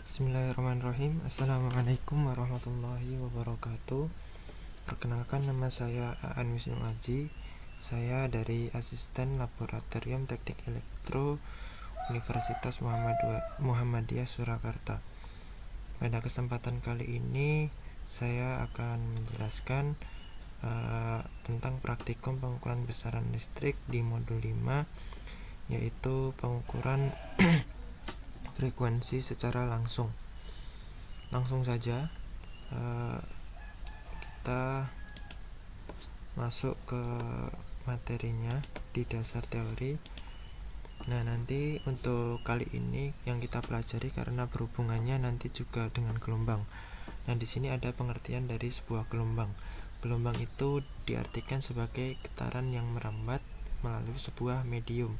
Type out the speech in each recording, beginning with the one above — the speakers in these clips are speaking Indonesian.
Bismillahirrahmanirrahim. Assalamualaikum warahmatullahi wabarakatuh. Perkenalkan, nama saya Aan Wisnu Aji. Saya dari Asisten Laboratorium Teknik Elektro Universitas Muhammadiyah Surakarta. Pada kesempatan kali ini saya akan menjelaskan tentang praktikum pengukuran besaran listrik di modul 5, yaitu pengukuran frekuensi secara langsung. Langsung saja kita masuk ke materinya di dasar teori. Nah, nanti untuk kali ini yang kita pelajari karena berhubungannya nanti juga dengan gelombang. Nah, di sini ada pengertian dari sebuah gelombang. Gelombang itu diartikan sebagai getaran yang merambat melalui sebuah medium.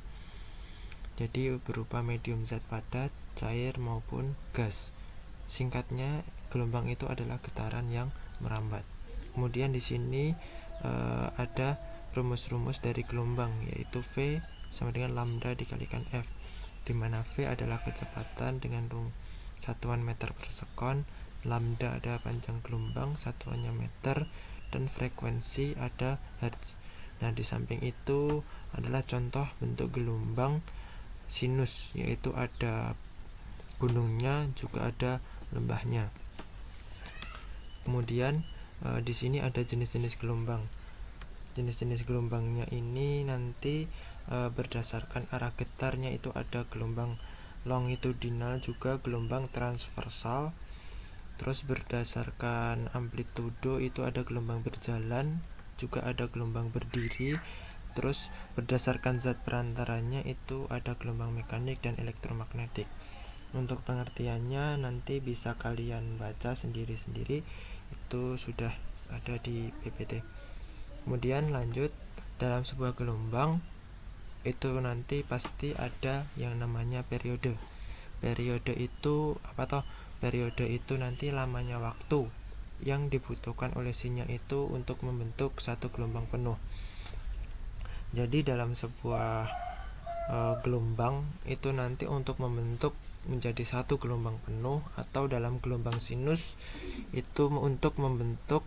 Jadi berupa medium zat padat, cair maupun gas. Singkatnya, gelombang itu adalah getaran yang merambat. Kemudian di sini ada rumus-rumus dari gelombang, yaitu V sama dengan lambda dikalikan F, di mana V adalah kecepatan dengan satuan meter per sekon, lambda ada panjang gelombang, satuannya meter, dan frekuensi ada hertz. Nah, di samping itu adalah contoh bentuk gelombang sinus, yaitu ada gunungnya juga ada lembahnya. Kemudian di sini ada jenis-jenis gelombang. Jenis-jenis gelombangnya ini nanti berdasarkan arah getarnya itu ada gelombang longitudinal, juga gelombang transversal. Terus berdasarkan amplitudo itu ada gelombang berjalan, juga ada gelombang berdiri. Terus berdasarkan zat perantaranya itu ada gelombang mekanik dan elektromagnetik. Untuk pengertiannya nanti bisa kalian baca sendiri-sendiri, itu sudah ada di PPT. Kemudian lanjut, dalam sebuah gelombang itu nanti pasti ada yang namanya periode. Periode itu apa toh? Periode itu nanti lamanya waktu yang dibutuhkan oleh sinyal itu untuk membentuk satu gelombang penuh. Jadi dalam sebuah gelombang itu nanti untuk membentuk menjadi satu gelombang penuh, atau dalam gelombang sinus itu untuk membentuk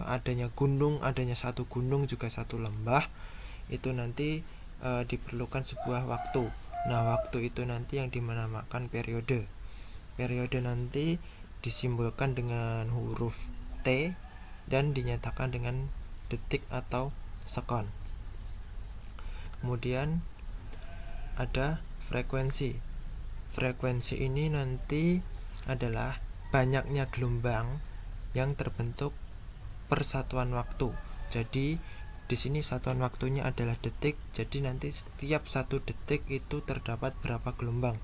adanya gunung, adanya satu gunung juga satu lembah, itu nanti diperlukan sebuah waktu. Nah, waktu itu nanti yang dinamakan periode. Periode nanti disimbolkan dengan huruf T dan dinyatakan dengan detik atau sekon. Kemudian ada frekuensi. Frekuensi ini nanti adalah banyaknya gelombang yang terbentuk per satuan waktu. Jadi di sini satuan waktunya adalah detik. Jadi nanti setiap satu detik itu terdapat berapa gelombang.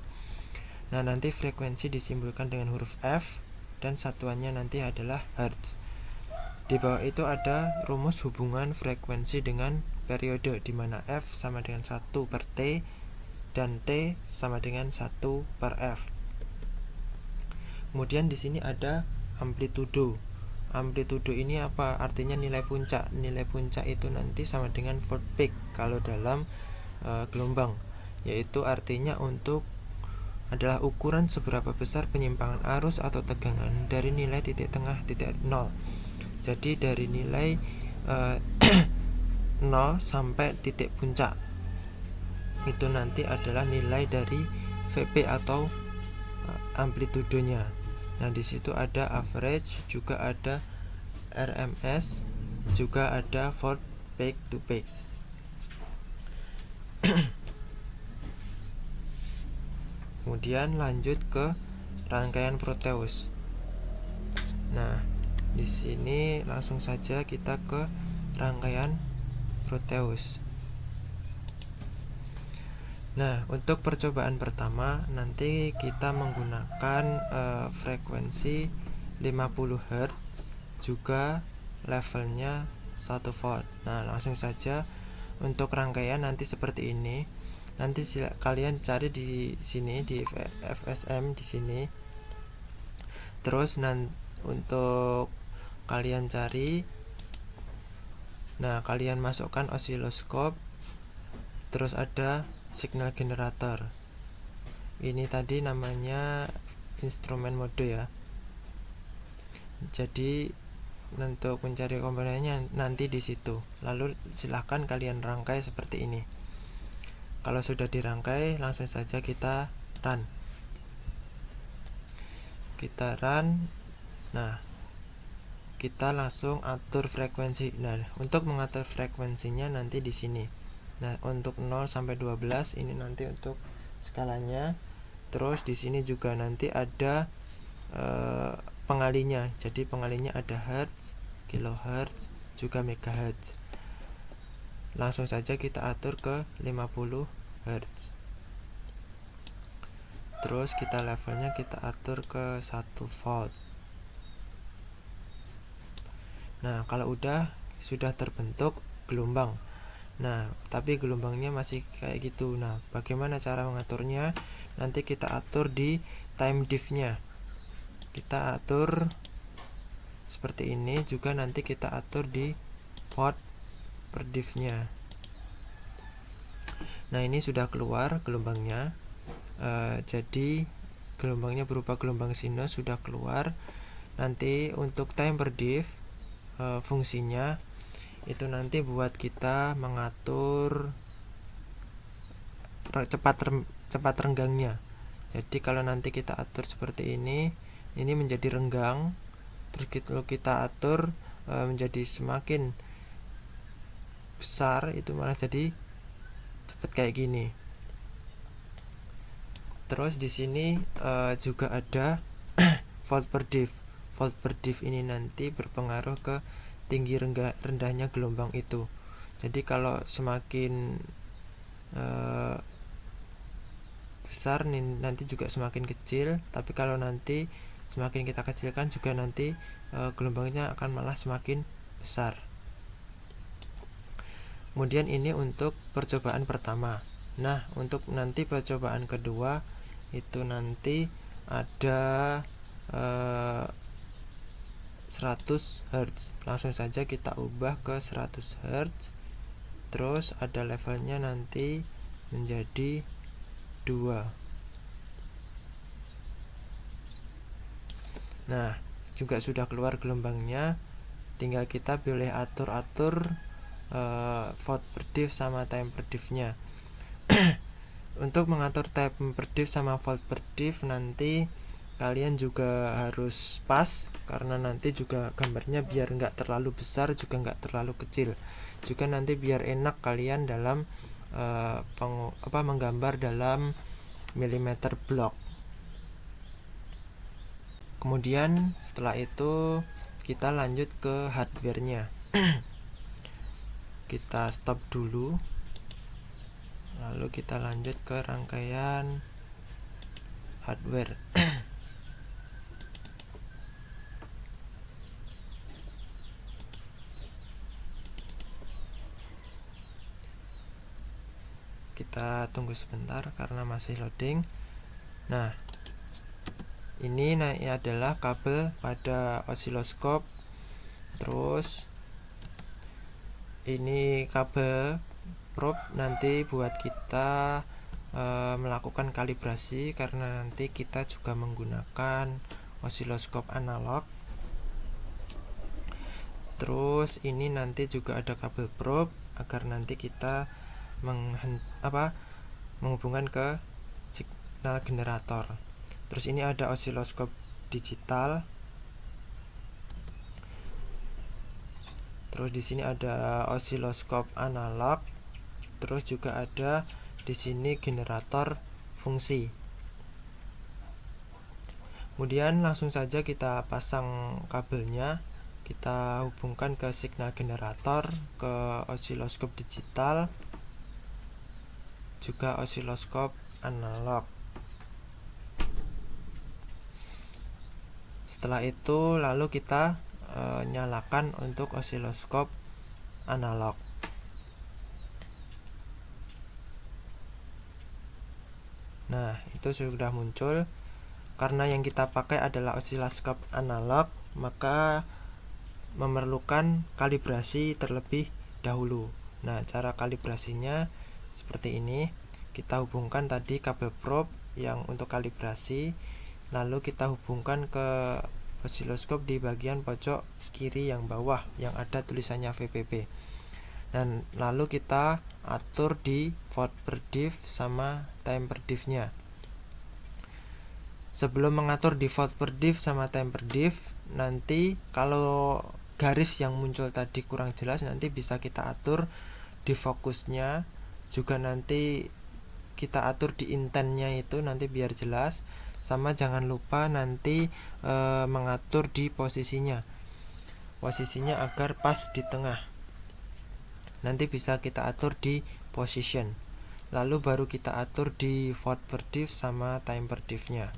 Nah, nanti frekuensi disimbolkan dengan huruf F dan satuannya nanti adalah hertz. Di bawah itu ada rumus hubungan frekuensi dengan periode, di mana F sama dengan 1 per T dan T sama dengan 1 per F. Kemudian di sini ada amplitudo. Amplitudo ini apa? Artinya nilai puncak. Nilai puncak itu nanti sama dengan volt peak kalau dalam gelombang, yaitu artinya adalah ukuran seberapa besar penyimpangan arus atau tegangan dari nilai titik tengah titik 0. Jadi dari nilai 0 sampai titik puncak itu nanti adalah nilai dari VP atau amplitudonya. Nah, di situ ada average, juga ada RMS, juga ada volt peak to peak. Kemudian lanjut ke rangkaian Proteus. Nah, di sini langsung saja kita ke rangkaian Proteus. Nah, untuk percobaan pertama nanti kita menggunakan frekuensi 50 Hz, juga levelnya 1 volt. Nah, langsung saja untuk rangkaian nanti seperti ini. Nanti kalian cari di sini di FSM di sini. Terus untuk kalian cari, nah kalian masukkan osiloskop, terus ada signal generator. Ini tadi namanya instrumen mode ya. Jadi untuk mencari komponennya nanti di situ. Lalu silahkan kalian rangkai seperti ini. Kalau sudah dirangkai, langsung saja kita run. Nah, kita langsung atur frekuensi. Nah, untuk mengatur frekuensinya nanti di sini. Nah, untuk 0 sampai 12 ini nanti untuk skalanya. Terus di sini juga nanti ada pengalinya. Jadi pengalinya ada hertz, kilohertz, juga megahertz. Langsung saja kita atur ke 50 hertz. Terus kita levelnya kita atur ke 1 volt. Nah, kalau sudah terbentuk gelombang. Nah, tapi gelombangnya masih kayak gitu. Nah, bagaimana cara mengaturnya? Nanti kita atur di time diff-nya. Kita atur seperti ini, juga nanti kita atur di volt per diff-nya. Nah, ini sudah keluar gelombangnya. Jadi gelombangnya berupa gelombang sinus sudah keluar. Nanti untuk time per diff fungsinya itu nanti buat kita mengatur cepat renggangnya. Jadi kalau nanti kita atur seperti ini menjadi renggang. Terus kita atur menjadi semakin besar, itu malah jadi cepat kayak gini. Terus di sini juga ada volt per diff. Volt per diff ini nanti berpengaruh ke tinggi rendahnya gelombang itu. Jadi kalau semakin besar nanti juga semakin kecil, tapi kalau nanti semakin kita kecilkan juga nanti gelombangnya akan malah semakin besar. Kemudian ini untuk percobaan pertama. Nah, untuk nanti percobaan kedua itu nanti ada 100 Hz. Langsung saja kita ubah ke 100 Hz. Terus ada levelnya nanti menjadi 2. Nah, juga sudah keluar gelombangnya. Tinggal kita boleh atur-atur volt per diff sama time per diff-nya. Untuk mengatur time per diff sama volt per diff nanti kalian juga harus pas, karena nanti juga gambarnya biar nggak terlalu besar juga nggak terlalu kecil, juga nanti biar enak kalian dalam menggambar dalam milimeter block. Kemudian setelah itu kita lanjut ke hardware-nya. Kita stop dulu, lalu kita lanjut ke rangkaian hardware. Kita tunggu sebentar karena masih loading. Nah, ini adalah kabel pada osiloskop. Terus ini kabel probe nanti buat kita melakukan kalibrasi, karena nanti kita juga menggunakan osiloskop analog. Terus ini nanti juga ada kabel probe agar nanti kita menghubungkan ke signal generator. Terus ini ada osiloskop digital. Terus di sini ada osiloskop analog. Terus juga ada di sini generator fungsi. Kemudian langsung saja kita pasang kabelnya. Kita hubungkan ke signal generator, ke osiloskop digital, juga osiloskop analog. Setelah itu lalu kita nyalakan untuk osiloskop analog. Nah, itu sudah muncul. Karena yang kita pakai adalah osiloskop analog, maka memerlukan kalibrasi terlebih dahulu. Nah, cara kalibrasinya seperti ini. Kita hubungkan tadi kabel probe yang untuk kalibrasi, lalu kita hubungkan ke osiloskop di bagian pojok kiri yang bawah yang ada tulisannya VPP. Dan lalu kita atur di volt per diff sama time per diff-nya. Sebelum mengatur di volt per diff sama time per diff, nanti kalau garis yang muncul tadi kurang jelas, nanti bisa kita atur di fokusnya, juga nanti kita atur di intentnya itu nanti biar jelas. Sama jangan lupa nanti mengatur di posisinya agar pas di tengah. Nanti bisa kita atur di position, lalu baru kita atur di volt per diff sama time per diff-nya.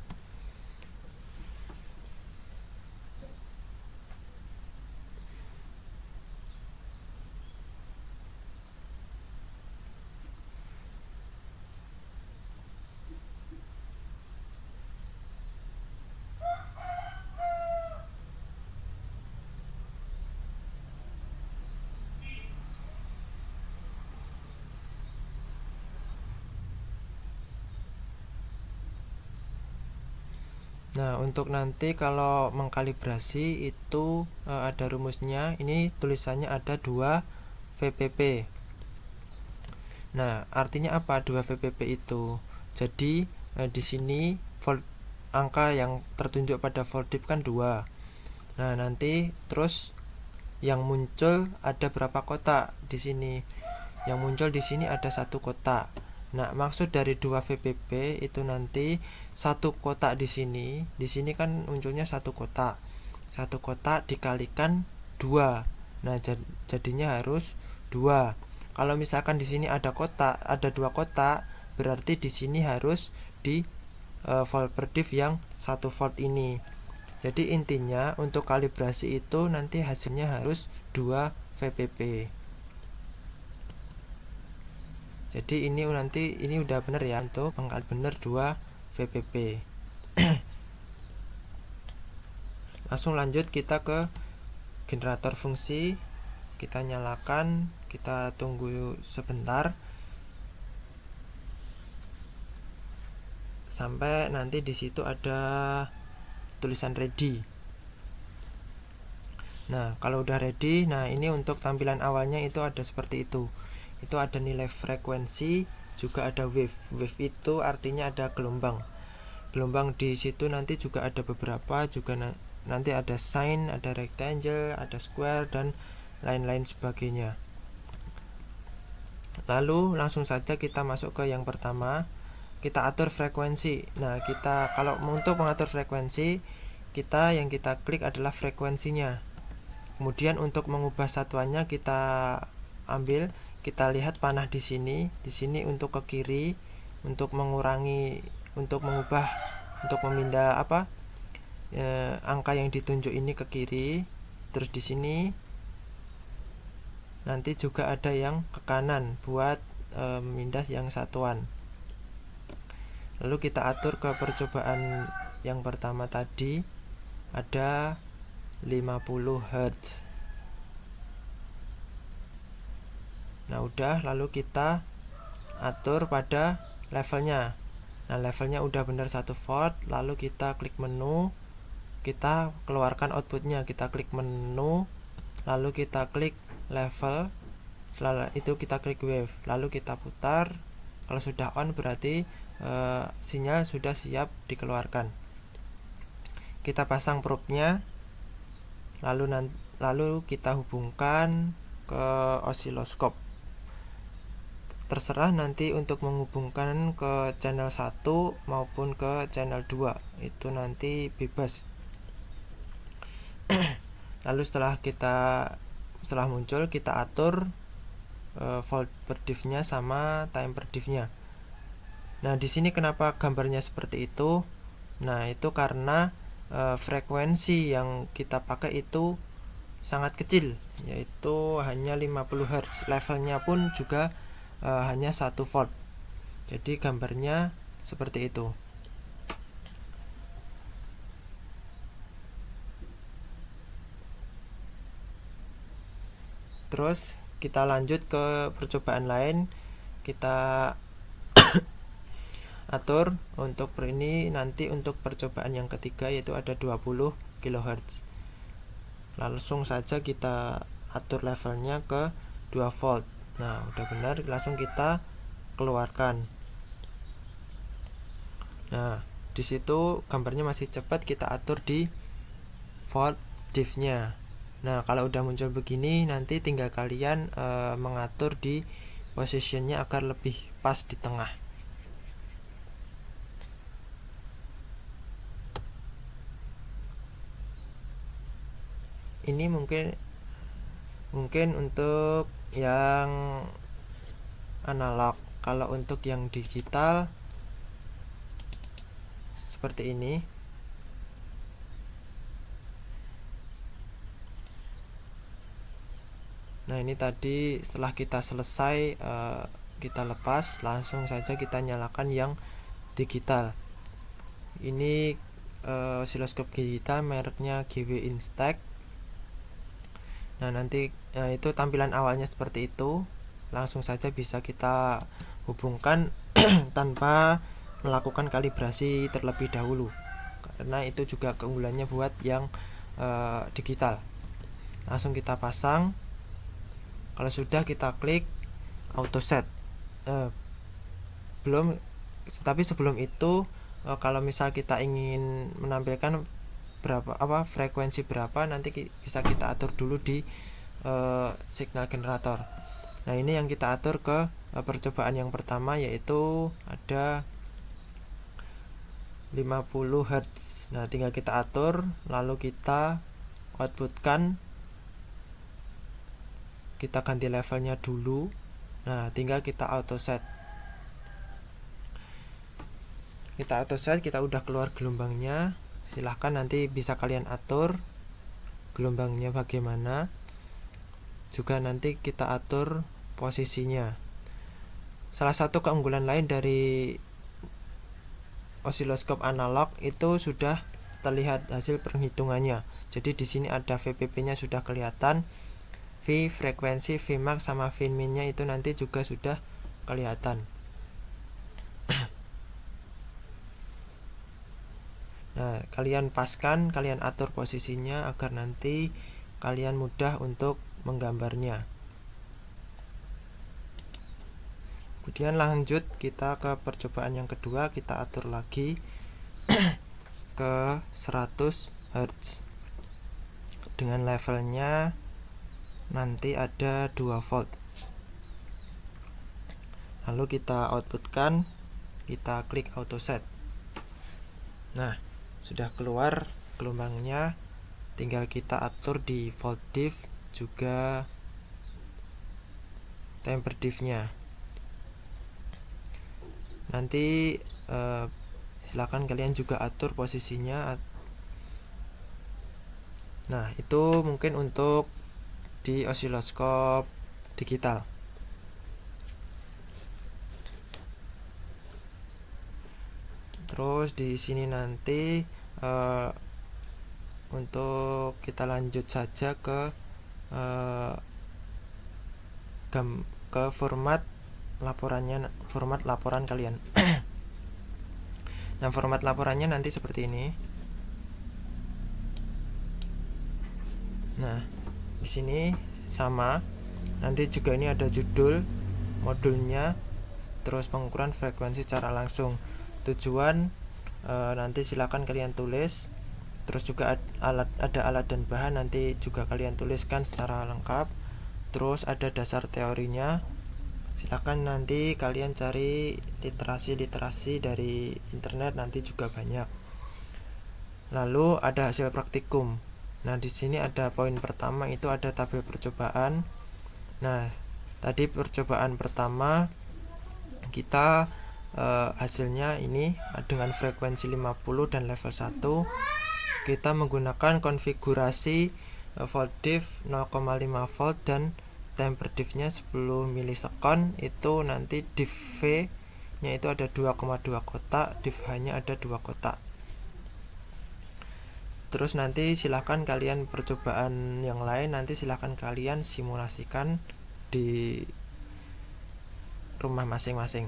Nah, untuk nanti kalau mengkalibrasi itu ada rumusnya. Ini tulisannya ada 2 VPP. Nah, artinya apa 2 VPP itu? Jadi di sini angka yang tertunjuk pada volt diff kan 2. Nah, nanti terus yang muncul ada berapa kotak di sini? Yang muncul di sini ada 1 kotak. Nah, maksud dari 2 VPP itu nanti 1 kotak di sini kan munculnya 1 kotak. 1 kotak dikalikan 2. Nah, jadinya harus 2. Kalau misalkan di sini ada 2 kotak, berarti di sini harus di volt per diff yang 1 volt ini. Jadi intinya untuk kalibrasi itu nanti hasilnya harus 2 VPP. Jadi ini udah benar ya, untuk benar 2 VPP. Langsung lanjut kita ke generator fungsi. Kita nyalakan, kita tunggu sebentar sampai nanti di situ ada tulisan ready. Nah, kalau udah ready, nah ini untuk tampilan awalnya itu ada seperti itu. Itu ada nilai frekuensi, juga ada wave. Wave itu artinya ada gelombang. Gelombang di situ nanti juga ada beberapa, juga nanti ada sine, ada rectangle, ada square, dan lain-lain sebagainya. Lalu langsung saja kita masuk ke yang pertama, kita atur frekuensi. Nah, kita kalau untuk mengatur frekuensi, yang kita klik adalah frekuensinya. Kemudian untuk mengubah satuannya kita ambil, kita lihat panah di sini. Di sini untuk ke kiri, untuk mengurangi, untuk mengubah, untuk memindah angka yang ditunjuk ini ke kiri. Terus di sini nanti juga ada yang ke kanan buat memindah yang satuan. Lalu kita atur ke percobaan yang pertama tadi ada 50 Hz. Nah, udah, lalu kita atur pada levelnya. Nah, levelnya udah benar 1 volt, lalu kita klik menu, kita keluarkan outputnya, kita klik menu, lalu kita klik level, setelah itu kita klik wave, lalu kita putar. Kalau sudah on berarti sinyal sudah siap dikeluarkan. Kita pasang probe-nya, lalu kita hubungkan ke osiloskop. Terserah nanti untuk menghubungkan ke channel 1 maupun ke channel 2, itu nanti bebas. Lalu setelah muncul kita atur volt per diff-nya sama time per diff-nya. Nah, di sini kenapa gambarnya seperti itu? Nah, itu karena frekuensi yang kita pakai itu sangat kecil, yaitu hanya 50 Hz. Levelnya pun juga hanya 1 volt. Jadi gambarnya seperti itu. Terus kita lanjut ke percobaan lain. Kita atur untuk ini nanti untuk percobaan yang ketiga, yaitu ada 20 kHz. Langsung saja kita atur levelnya ke 2 volt. Nah, udah benar, langsung kita keluarkan. Nah, di situ gambarnya masih cepat, kita atur di volt diff-nya. Nah, kalau udah muncul begini, nanti tinggal kalian mengatur di positionnya agar lebih pas di tengah. Ini mungkin untuk yang analog. Kalau untuk yang digital seperti ini. Nah, ini tadi setelah kita selesai kita lepas, langsung saja kita nyalakan yang digital. Ini osiloskop digital mereknya GW Instax. Nah, nanti itu tampilan awalnya seperti itu. Langsung saja bisa kita hubungkan tanpa melakukan kalibrasi terlebih dahulu, karena itu juga keunggulannya buat yang digital. Langsung kita pasang. Kalau sudah, kita klik auto set. Tapi sebelum itu, kalau misal kita ingin menampilkan frekuensi berapa, nanti bisa kita atur dulu di signal generator. Nah, ini yang kita atur ke percobaan yang pertama, yaitu ada 50 Hz. Nah, tinggal kita atur, lalu kita outputkan, kita ganti levelnya dulu. Nah, tinggal kita auto set. Kita udah keluar gelombangnya. Silahkan nanti bisa kalian atur gelombangnya bagaimana. Juga nanti kita atur posisinya. Salah satu keunggulan lain dari osiloskop analog itu sudah terlihat hasil perhitungannya. Jadi di sini ada VPP-nya sudah kelihatan. V frekuensi, Vmax sama Vmin-nya itu nanti juga sudah kelihatan. Nah, kalian paskan, kalian atur posisinya agar nanti kalian mudah untuk menggambarnya. Kemudian lanjut kita ke percobaan yang kedua, kita atur lagi ke 100 Hz dengan levelnya nanti ada 2 volt. Lalu kita outputkan, kita klik auto set. Nah, sudah keluar gelombangnya, tinggal kita atur di volt diff juga temper diff-nya. Nanti silakan kalian juga atur posisinya. Nah, itu mungkin untuk di osiloskop digital. Terus di sini nanti untuk kita lanjut saja ke format laporan kalian. Nah, format laporannya nanti seperti ini. Nah, di sini sama. Nanti juga ini ada judul modulnya, terus pengukuran frekuensi secara langsung. Tujuan nanti silakan kalian tulis. Terus juga ada alat dan bahan, nanti juga kalian tuliskan secara lengkap. Terus ada dasar teorinya. Silakan nanti kalian cari literasi dari internet, nanti juga banyak. Lalu ada hasil praktikum. Nah, di sini ada poin pertama, itu ada tabel percobaan. Nah, tadi percobaan pertama kita hasilnya ini dengan frekuensi 50 dan level 1. Kita menggunakan konfigurasi volt diff 0,5 volt dan temper diff-nya 10 milisekon. Itu nanti diff V-nya itu ada 2,2 kotak, diff H-nya ada 2 kotak. Terus nanti silahkan kalian percobaan yang lain, nanti silahkan kalian simulasikan di rumah masing-masing.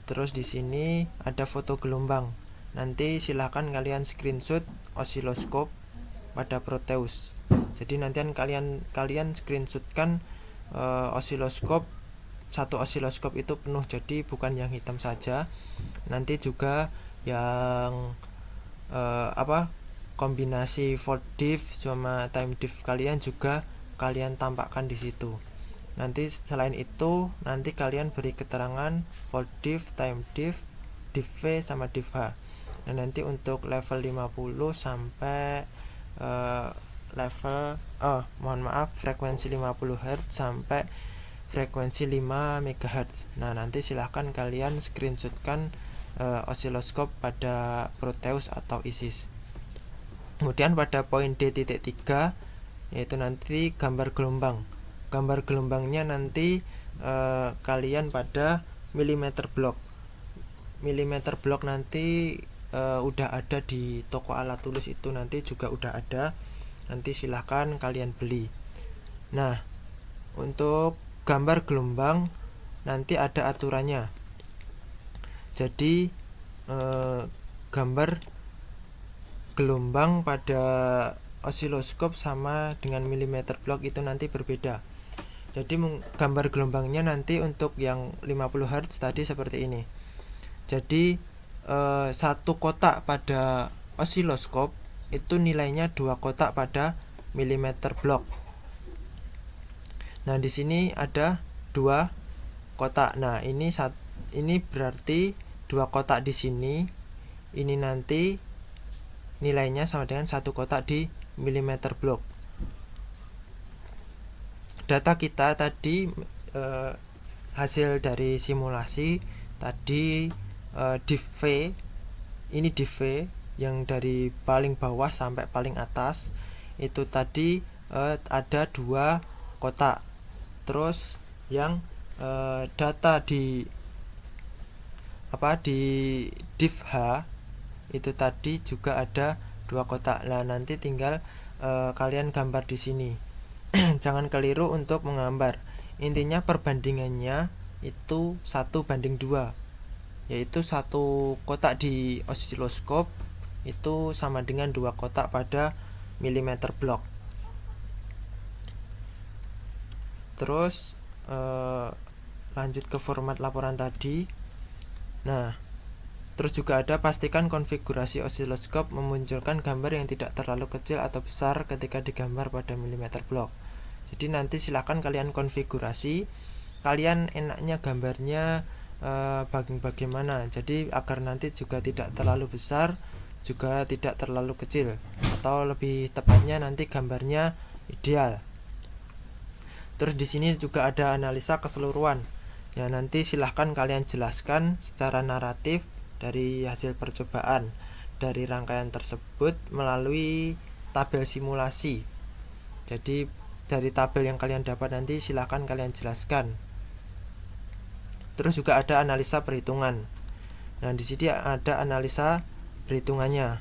Terus di sini ada foto gelombang. Nanti silahkan kalian screenshot osiloskop pada Proteus. Jadi nanti kalian screenshotkan osiloskop, satu osiloskop itu penuh, jadi bukan yang hitam saja. Nanti juga yang kombinasi volt diff sama time diff kalian juga kalian tampakkan di situ. Nanti selain itu nanti kalian beri keterangan volt diff, time diff, diff V sama diff H. Nah, nanti untuk level 50 sampai frekuensi 50 Hz sampai frekuensi 5 MHz. Nah, nanti silahkan kalian screenshotkan osiloskop pada Proteus atau ISIS. Kemudian pada poin D.3 yaitu nanti gambar gelombang. Gambar gelombangnya nanti kalian pada milimeter block. Milimeter block nanti udah ada di toko alat tulis, itu nanti juga udah ada. Nanti silahkan kalian beli. Nah, untuk gambar gelombang nanti ada aturannya. Jadi gambar gelombang pada osiloskop sama dengan milimeter block itu nanti berbeda. Jadi gambar gelombangnya nanti untuk yang 50 Hz tadi seperti ini. Jadi satu kotak pada osiloskop itu nilainya 2 kotak pada milimeter block. Nah, di sini ada 2 kotak. Nah, ini berarti 2 kotak di sini. Ini nanti nilainya sama dengan 1 kotak di milimeter block. Data kita tadi hasil dari simulasi tadi diff V, ini diff V yang dari paling bawah sampai paling atas itu tadi ada 2 kotak. Terus yang data di diff H itu tadi juga ada 2 kotak. Nah, nanti tinggal kalian gambar di sini. Jangan keliru untuk menggambar. Intinya perbandingannya itu 1:2, yaitu 1 kotak di osiloskop itu sama dengan 2 kotak pada milimeter block. Terus lanjut ke format laporan tadi. Nah, terus juga ada pastikan konfigurasi osiloskop memunculkan gambar yang tidak terlalu kecil atau besar ketika digambar pada milimeter block. Jadi nanti silakan kalian konfigurasi, kalian enaknya gambarnya bagaimana. Jadi agar nanti juga tidak terlalu besar, juga tidak terlalu kecil, atau lebih tepatnya nanti gambarnya ideal. Terus di sini juga ada analisa keseluruhan. Ya, nanti silahkan kalian jelaskan secara naratif dari hasil percobaan dari rangkaian tersebut melalui tabel simulasi. Jadi dari tabel yang kalian dapat nanti silahkan kalian jelaskan. Terus juga ada analisa perhitungan. Nah, di sini ada analisa perhitungannya.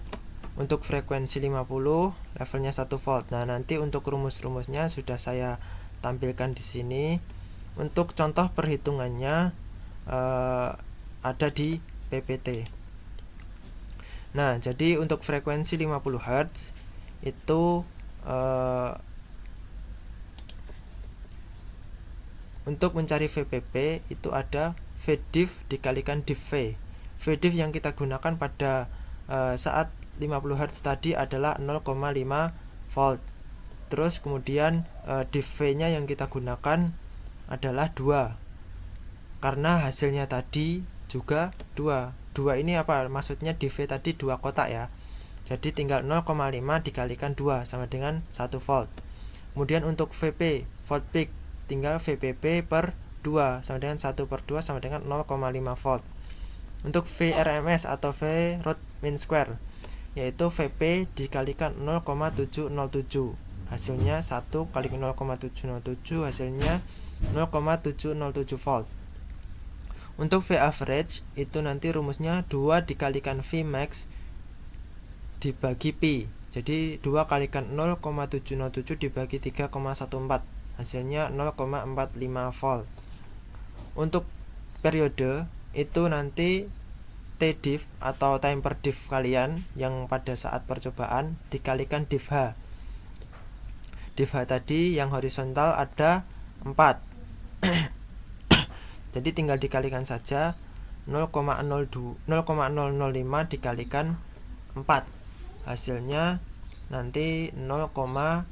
Untuk frekuensi 50 levelnya 1 volt. Nah, nanti untuk rumus-rumusnya sudah saya tampilkan di sini. Untuk contoh perhitungannya ada di PPT. Nah, jadi untuk frekuensi 50 Hz itu untuk mencari VPP itu ada VDIF dikalikan diff V. VDIF yang kita gunakan pada saat 50 Hz tadi adalah 0,5 volt. Terus kemudian diff V-nya yang kita gunakan adalah 2. Karena hasilnya tadi juga 2. 2 ini apa? Maksudnya diff V tadi 2 kotak ya. Jadi tinggal 0,5 dikalikan 2 sama dengan 1 volt. Kemudian untuk VP, volt peak, tinggal VPP per 2 sama dengan 1/2 sama dengan 0,5 volt. Untuk VRMS atau V root mean square, yaitu VP dikalikan 0,707, hasilnya 1 kali 0,707 hasilnya 0,707 volt. Untuk V average itu nanti rumusnya 2 dikalikan V max dibagi pi. Jadi 2 kalikan 0,707 dibagi 3,14, hasilnya 0,45 volt. Untuk periode itu nanti T-diff atau time per diff kalian yang pada saat percobaan dikalikan diff H. Diff H tadi yang horizontal ada 4. Jadi tinggal dikalikan saja 0,005 dikalikan 4. Hasilnya nanti 0,02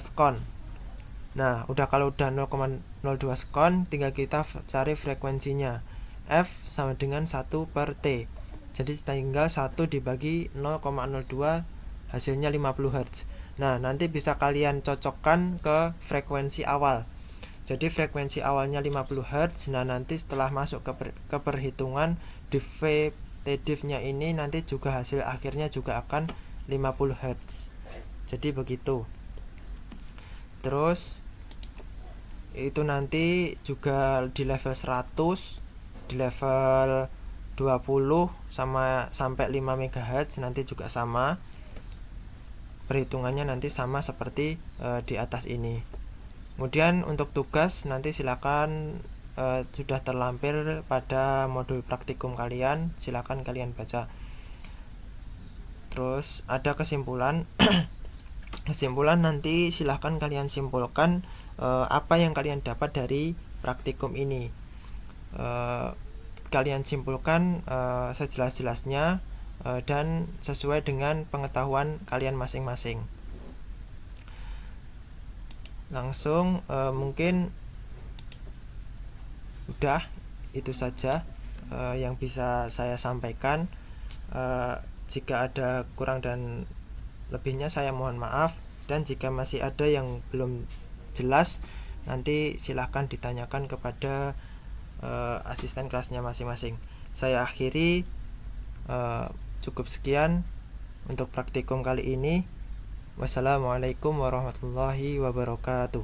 sekon. Nah, kalau udah 0,02 sekon, tinggal kita cari frekuensinya. F sama dengan 1 per T. Jadi tinggal 1 dibagi 0,02, hasilnya 50 Hz. Nah, nanti bisa kalian cocokkan ke frekuensi awal. Jadi frekuensi awalnya 50 Hz. Nah, nanti setelah masuk ke perhitungan diff T-diff-nya ini nanti juga hasil akhirnya juga akan 50 Hz. Jadi begitu. Terus itu nanti juga di level 100, di level 20 sampai 5 MHz nanti juga sama. Perhitungannya nanti sama seperti di atas ini. Kemudian untuk tugas nanti silakan sudah terlampir pada modul praktikum kalian, silakan kalian baca. Terus ada kesimpulan. Kesimpulan nanti silahkan kalian simpulkan apa yang kalian dapat dari praktikum ini. Kalian simpulkan sejelas-jelasnya dan sesuai dengan pengetahuan kalian masing-masing. Langsung mungkin udah itu saja yang bisa saya sampaikan. Jika ada kurang dan lebihnya saya mohon maaf, dan jika masih ada yang belum jelas nanti silahkan ditanyakan kepada asisten kelasnya masing-masing. Saya akhiri, cukup sekian untuk praktikum kali ini. Wassalamualaikum warahmatullahi wabarakatuh.